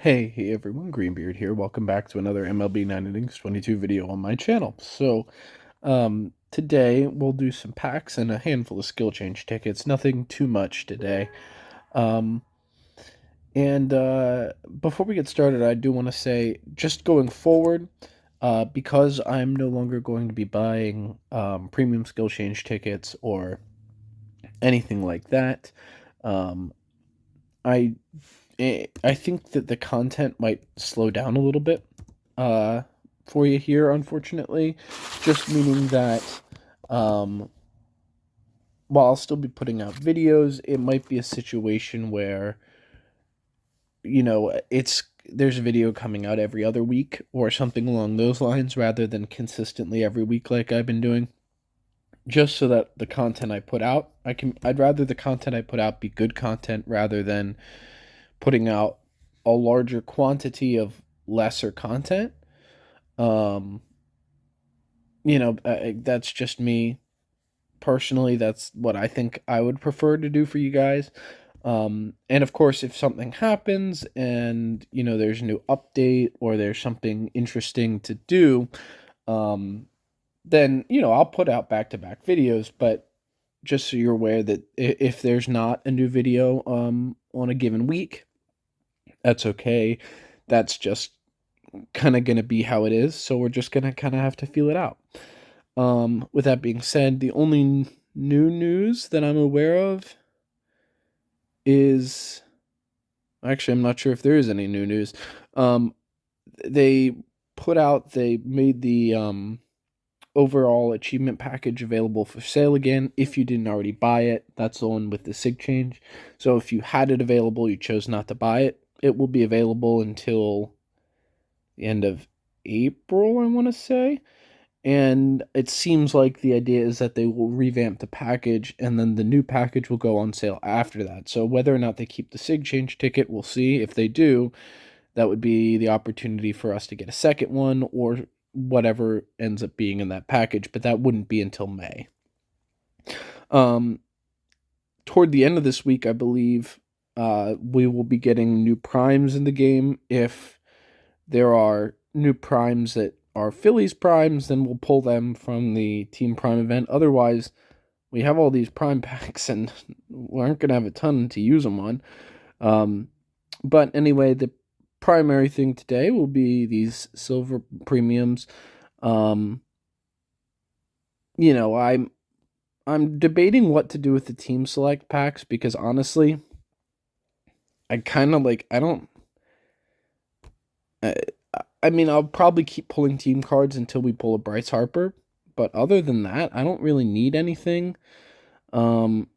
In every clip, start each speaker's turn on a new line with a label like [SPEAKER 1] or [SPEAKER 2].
[SPEAKER 1] Hey everyone, Greenbeard here. Welcome back to another MLB 9 Innings 22 video on my channel. Today we'll do some packs and a handful of skill change tickets. Nothing too much today. Um, Before we get started, I do want to say, just going forward, because I'm no longer going to be buying premium skill change tickets or anything like that, um, I I think that the content might slow down a little bit uh, for you here, unfortunately. Just meaning that um, while I'll still be putting out videos, it might be a situation where, there's a video coming out every other week or something along those lines rather than consistently every week like I've been doing. Just so that the content I put out, I'd rather the content I put out be good content rather than putting out a larger quantity of lesser content. Um, that's just me personally. That's what I think I would prefer to do for you guys. And of course, if something happens and there's a new update or there's something interesting to do, um, then I'll put out back-to-back videos. But just so you're aware that if there's not a new video on a given week, that's okay. That's just kind of going to be how it is. So we're just going to kind of have to feel it out. With that being said, the only new news that I'm aware of is actually, I'm not sure if there is any new news. Um, they they made the overall achievement package available for sale again. If you didn't already buy it, that's the one with the sig change. So if you had it available, you chose not to buy it, it will be available until the end of April, I want to say. And it seems like the idea is that they will revamp the package and then the new package will go on sale after that. So whether or not they keep the sig change ticket, we'll see. If they do, that would be the opportunity for us to get a second one or whatever ends up being in that package, but that wouldn't be until May. Um, Toward the end of this week, I believe, we will be getting new primes in the game. If there are new primes that are Phillies primes, then we'll pull them from the Team Prime event. Otherwise, we have all these prime packs and we aren't going to have a ton to use them on. But anyway, the primary thing today will be these silver premiums. Um, I'm debating what to do with the team select packs because honestly, I kind of like I don't. I mean, I'll probably keep pulling team cards until we pull a Bryce Harper, but other than that, I don't really need anything. Um,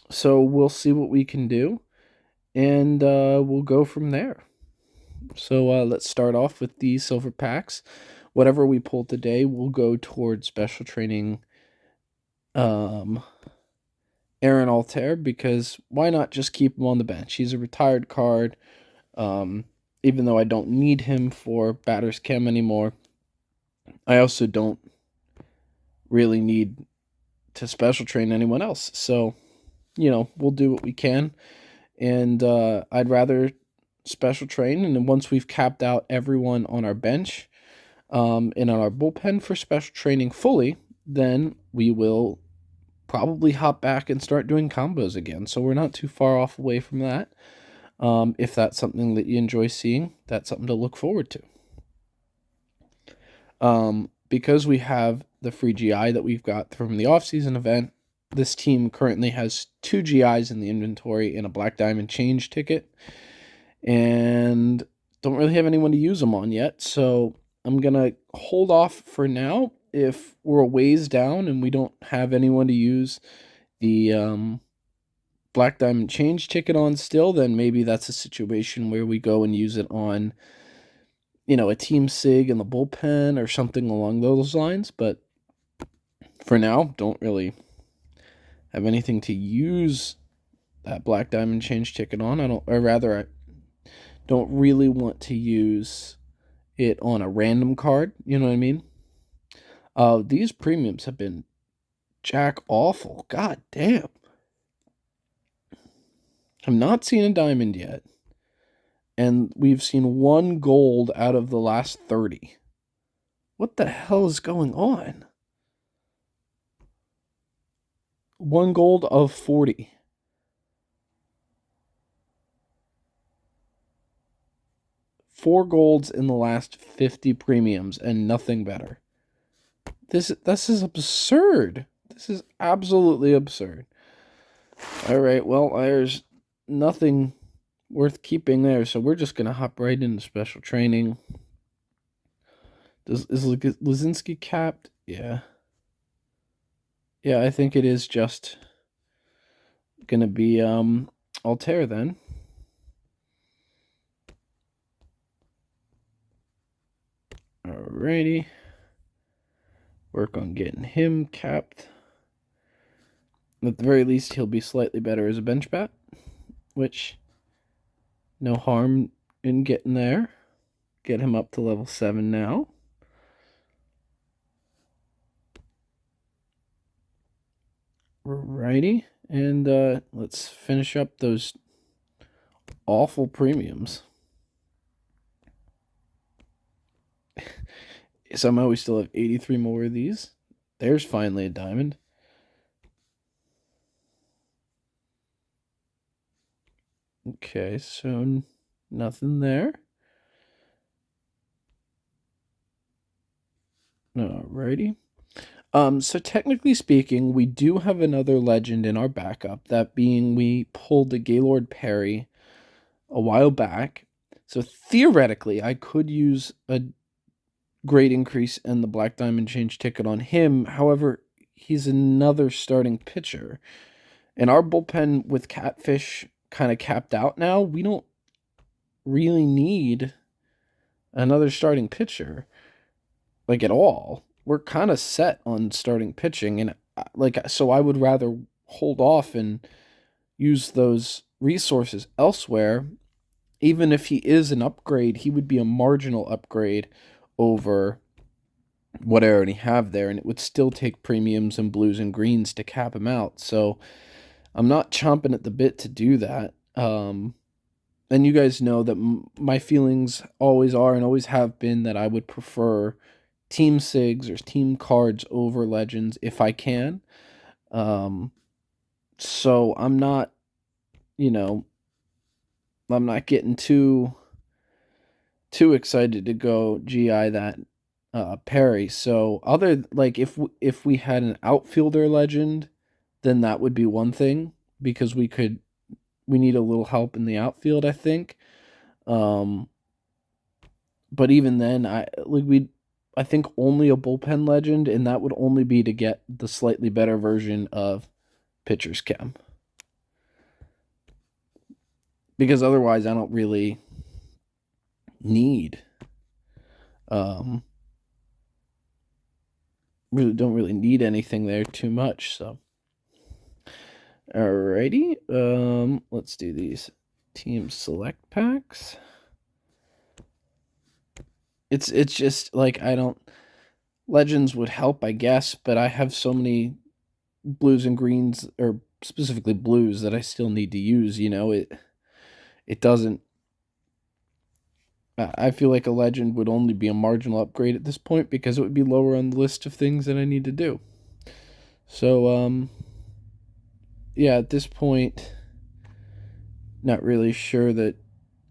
[SPEAKER 1] so we'll see what we can do, and we'll go from there. So let's start off with the silver packs. Whatever we pull today will go towards special training Aaron Altair, because why not just keep him on the bench? He's a retired card. Even though I don't need him for batter's chem anymore, I also don't really need to special train anyone else. So, we'll do what we can. And I'd rather special train. And then once we've capped out everyone on our bench and on our bullpen for special training fully, then we will probably hop back and start doing combos again. So we're not too far off away from that. If that's something that you enjoy seeing, that's something to look forward to. Because we have the free GI that we've got from the off-season event, this team currently has 2 GIs in the inventory and a Black Diamond change ticket, and don't really have anyone to use them on yet, so I'm going to hold off for now. If we're a ways down and we don't have anyone to use the Black Diamond change ticket on still, then maybe that's a situation where we go and use it on, a team sig in the bullpen or something along those lines. But for now, don't really have anything to use that Black Diamond change ticket on. I don't really want to use it on a random card. You know what I mean? These premiums have been jack awful. God damn. I'm not seeing a diamond yet. and we've seen one gold out of the last 30. What the hell is going on? One gold of 40. Four golds in the last 50 premiums and nothing better. This is absurd. This is absolutely absurd. All right, well, there's nothing worth keeping there, so we're just gonna hop right into special training. Is Lazinski capped? Yeah. Yeah, I think it is just gonna be Altair then. Alrighty. Work on getting him capped. At the very least, he'll be slightly better as a bench bat, which no harm in getting there. Get him up to level 7 now. Alrighty, and let's finish up those awful premiums. Somehow we still have 83 more of these. There's finally a diamond. Okay, so nothing there. Alrighty. So technically speaking, we do have another legend in our backup, that being we pulled the Gaylord Perry a while back. So theoretically, I could use a great increase in the Black Diamond change ticket on him. However, he's another starting pitcher. And our bullpen with Catfish kind of capped out now, we don't really need another starting pitcher, like, at all. We're kind of set on starting pitching, and so I would rather hold off and use those resources elsewhere. Even if he is an upgrade, he would be a marginal upgrade over what I already have there, and it would still take premiums and blues and greens to cap him out. So I'm not chomping at the bit to do that. And you guys know that my feelings always are and always have been that I would prefer team SIGs or team cards over legends if I can. So I'm not, I'm not getting too excited to go GI that Perry. So if we had an outfielder legend, then that would be one thing, because we need a little help in the outfield, I think. But even then, I think only a bullpen legend, and that would only be to get the slightly better version of pitcher's chem. Because otherwise, I don't really need, don't really need anything there too much. So, alrighty, let's do these team select packs. It's just like, I don't. Legends would help, I guess, but I have so many blues and greens, or specifically blues, that I still need to use. It doesn't. I feel like a legend would only be a marginal upgrade at this point, because it would be lower on the list of things that I need to do. So, yeah, at this point, not really sure that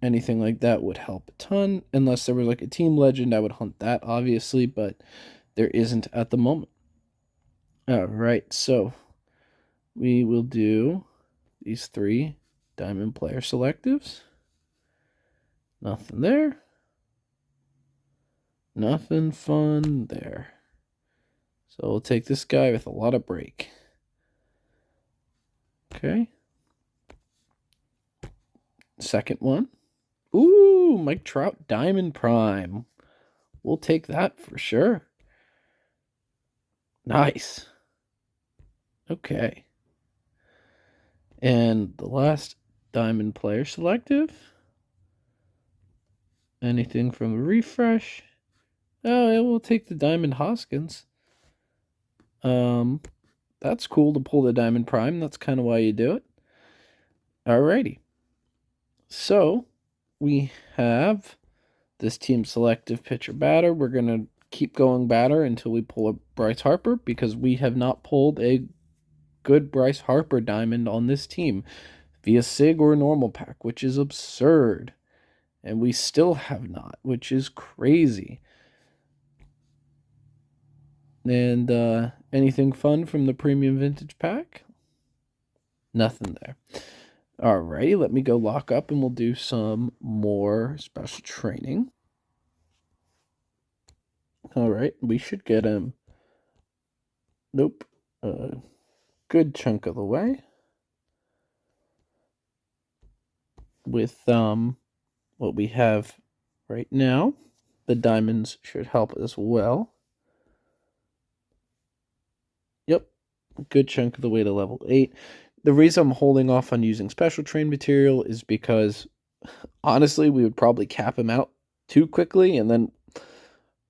[SPEAKER 1] anything like that would help a ton, unless there was like a team legend. I would hunt that, obviously, but there isn't at the moment. All right, so we will do these 3 diamond player selectives. Nothing there. Nothing fun there. So we'll take this guy with a lot of break. Okay. Second one. Ooh, Mike Trout Diamond Prime. We'll take that for sure. Nice. Okay. And the last diamond player selective. Anything from the refresh? Oh, yeah, we'll take the Diamond Hoskins. That's cool to pull the Diamond Prime. That's kind of why you do it. Alrighty. So, we have this team selective pitcher batter. We're going to keep going batter until we pull a Bryce Harper, because we have not pulled a good Bryce Harper diamond on this team via SIG or normal pack, which is absurd. And we still have not, which is crazy. And anything fun from the premium vintage pack? Nothing there. Alrighty, let me go lock up and we'll do some more special training. Alright, we should get him. Nope. A good chunk of the way. With what we have right now. The diamonds should help as well. Yep, good chunk of the way to level 8. The reason I'm holding off on using special train material is because, honestly, we would probably cap him out too quickly, and then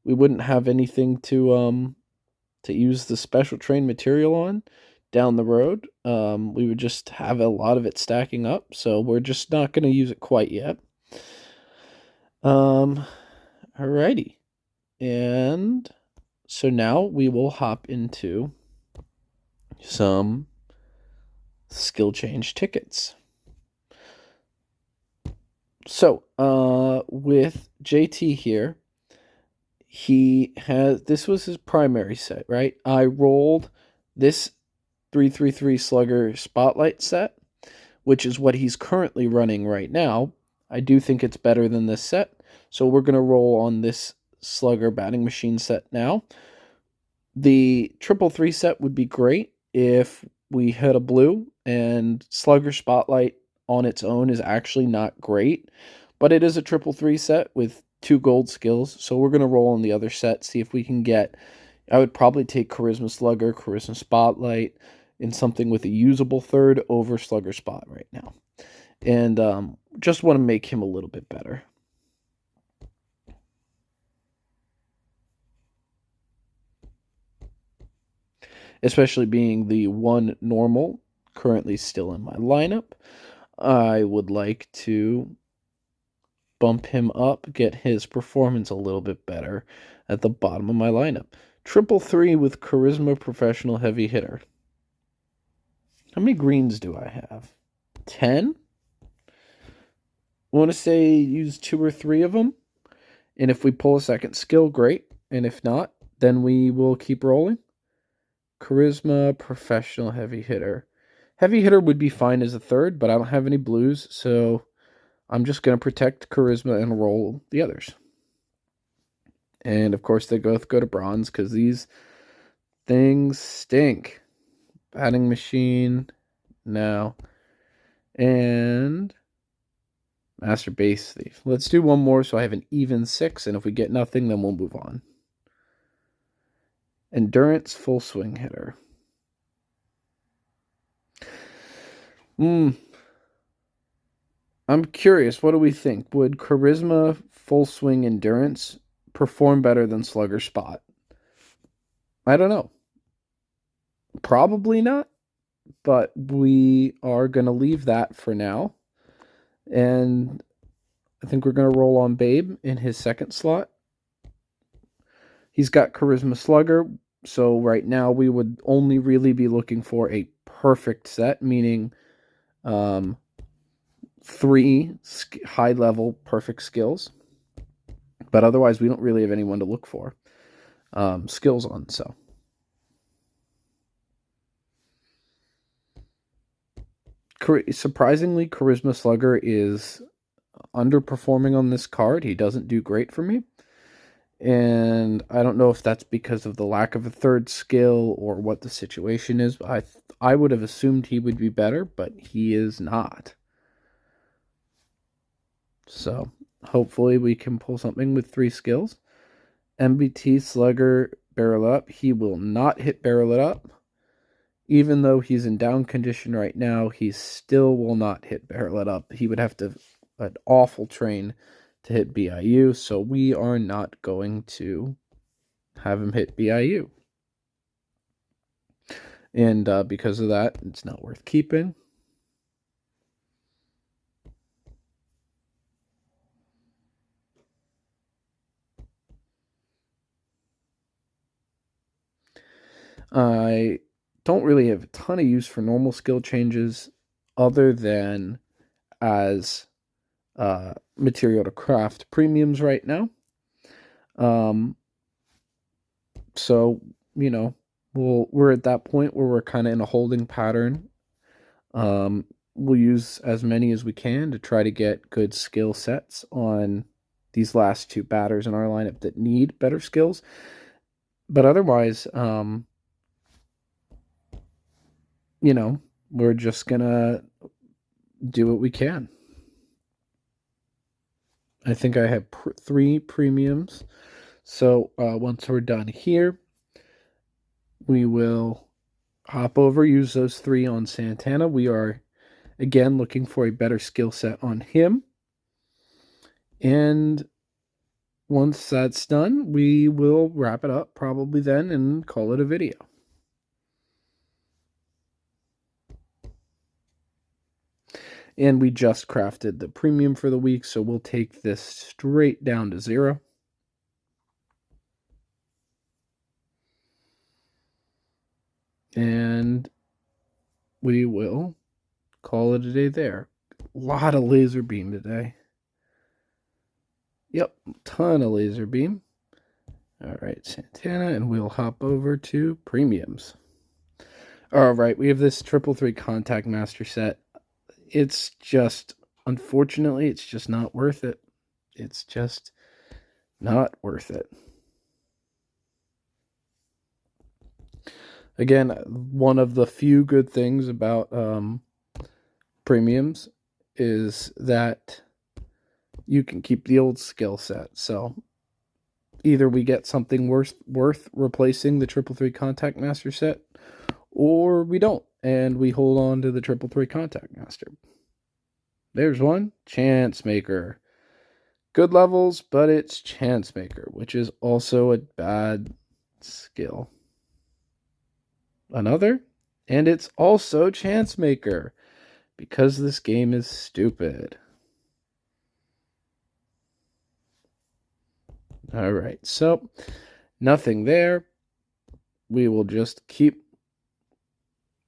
[SPEAKER 1] we wouldn't have anything to use the special train material on down the road. We would just have a lot of it stacking up, so we're just not going to use it quite yet. Alrighty. And so now we will hop into some skill change tickets. So, with JT here, this was his primary set, right? I rolled this 333 Slugger Spotlight set, which is what he's currently running right now. I do think it's better than this set, so we're going to roll on this Slugger Batting Machine set now. The 333 set would be great if we had a blue, and Slugger Spotlight on its own is actually not great, but it is a 333 set with 2 gold skills, so we're going to roll on the other set, see if we can get... I would probably take Charisma Slugger, Charisma Spotlight, in something with a usable third over Slugger Spot right now. And just want to make him a little bit better. Especially being the one normal currently still in my lineup. I would like to bump him up, get his performance a little bit better at the bottom of my lineup. 333 with Charisma Professional Heavy Hitter. How many greens do I have? 10? I want to say use 2 or 3 of them. And if we pull a second skill, great. And if not, then we will keep rolling. Charisma Professional Heavy Hitter. Heavy Hitter would be fine as a third, but I don't have any blues, so I'm just going to protect Charisma and roll the others. And, of course, they both go to bronze because these things stink. Batting Machine, no. And Master Base Thief. Let's do one more so I have an even 6, and if we get nothing, then we'll move on. Endurance Full Swing Hitter. I'm curious, what do we think? Would Charisma Full Swing Endurance perform better than Slugger Spot? I don't know. Probably not, but we are going to leave that for now. And I think we're going to roll on Babe in his second slot. He's got Charisma Slugger, so right now we would only really be looking for a perfect set, meaning 3 high-level perfect skills. But otherwise, we don't really have anyone to look for skills on, so. Surprisingly, Charisma Slugger is underperforming on this card. He doesn't do great for me. And I don't know if that's because of the lack of a third skill or what the situation is. I would have assumed he would be better, but he is not. So hopefully we can pull something with 3 skills. MBT Slugger Barrel Up. He will not hit Barrel It Up. Even though he's in down condition right now, he still will not hit Barrel It Up. He would have to an awful train to hit BIU, so we are not going to have him hit BIU. And because of that, it's not worth keeping. I don't really have a ton of use for normal skill changes other than as material to craft premiums right now. Um, so, you know, we're at that point where we're kind of in a holding pattern. We'll use as many as we can to try to get good skill sets on these last two batters in our lineup that need better skills. But otherwise, we're just gonna do what we can. I think I have three premiums. So once we're done here, we will hop over, use those three on Santana. We are, again, looking for a better skill set on him. And once that's done, we will wrap it up probably then and call it a video. And we just crafted the premium for the week, so we'll take this straight down to 0. And we will call it a day there. A lot of laser beam today. Yep, ton of laser beam. All right, Santana, and we'll hop over to premiums. All right, we have this 333 Contact Master set. It's just, unfortunately, it's just not worth it. It's just not worth it. Again, one of the few good things about premiums is that you can keep the old skill set. So either we get something worth replacing the 333 Contact Master set, or we don't, and we hold on to the 333 Contact Master. There's one, Chance Maker. Good levels, but it's Chance Maker, which is also a bad skill. Another, and it's also Chance Maker, because this game is stupid. All right, so nothing there. We will just keep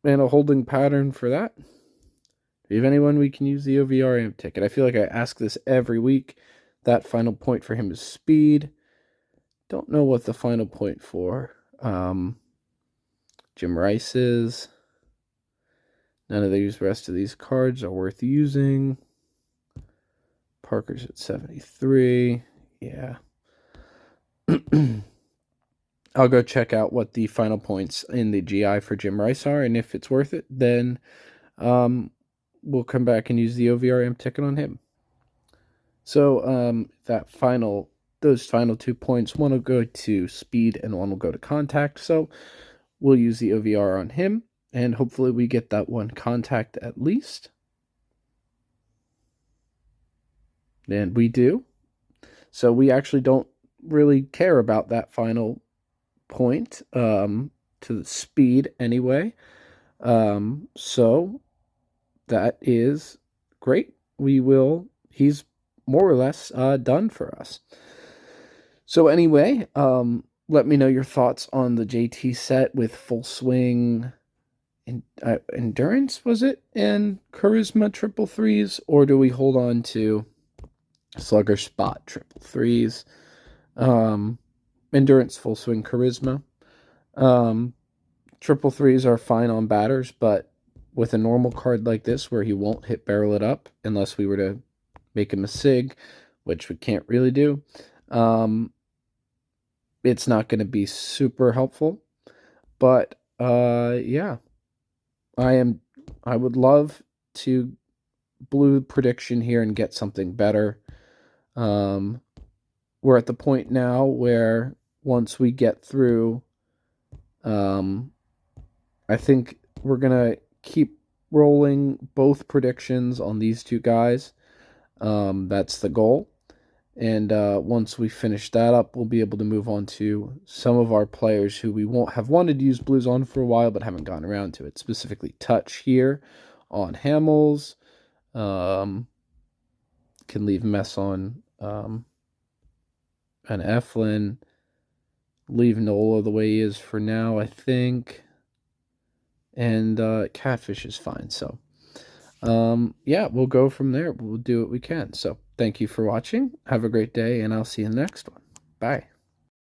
[SPEAKER 1] in a holding pattern for that. Do you have anyone we can use the OVR ticket? I feel like I ask this every week. That final point for him is speed. Don't know what the final point for Jim Rice is. None of the rest of these cards are worth using. Parker's at 73. Yeah. I'll go check out what the final points in the GI for Jim Rice are, and if it's worth it, then we'll come back and use the OVRM ticket on him. So those final 2 points, one will go to speed and one will go to contact. So we'll use the OVR on him, and hopefully we get that one contact at least. And we do. So we actually don't really care about that final point to the speed anyway. So that is great. He's more or less done for us. So anyway, let me know your thoughts on the JT set with full swing endurance, was it? And charisma 333s, or do we hold on to slugger spot 333s? Endurance, full swing, charisma. 333s are fine on batters, but with a normal card like this where he won't hit barrel it up unless we were to make him a SIG, which we can't really do, it's not going to be super helpful. But yeah, I would love to blue prediction here and get something better. We're at the point now where once we get through, I think we're going to keep rolling both predictions on these two guys. That's the goal. And once we finish that up, we'll be able to move on to some of our players who we won't have wanted to use blues on for a while, but haven't gotten around to it. Specifically, Touch here on Hamels. Can leave mess on an Eflin. Leave Nola the way he is for now, I think. And Catfish is fine. So, yeah, we'll go from there. We'll do what we can. So, thank you for watching. Have a great day, and I'll see you in the next one. Bye.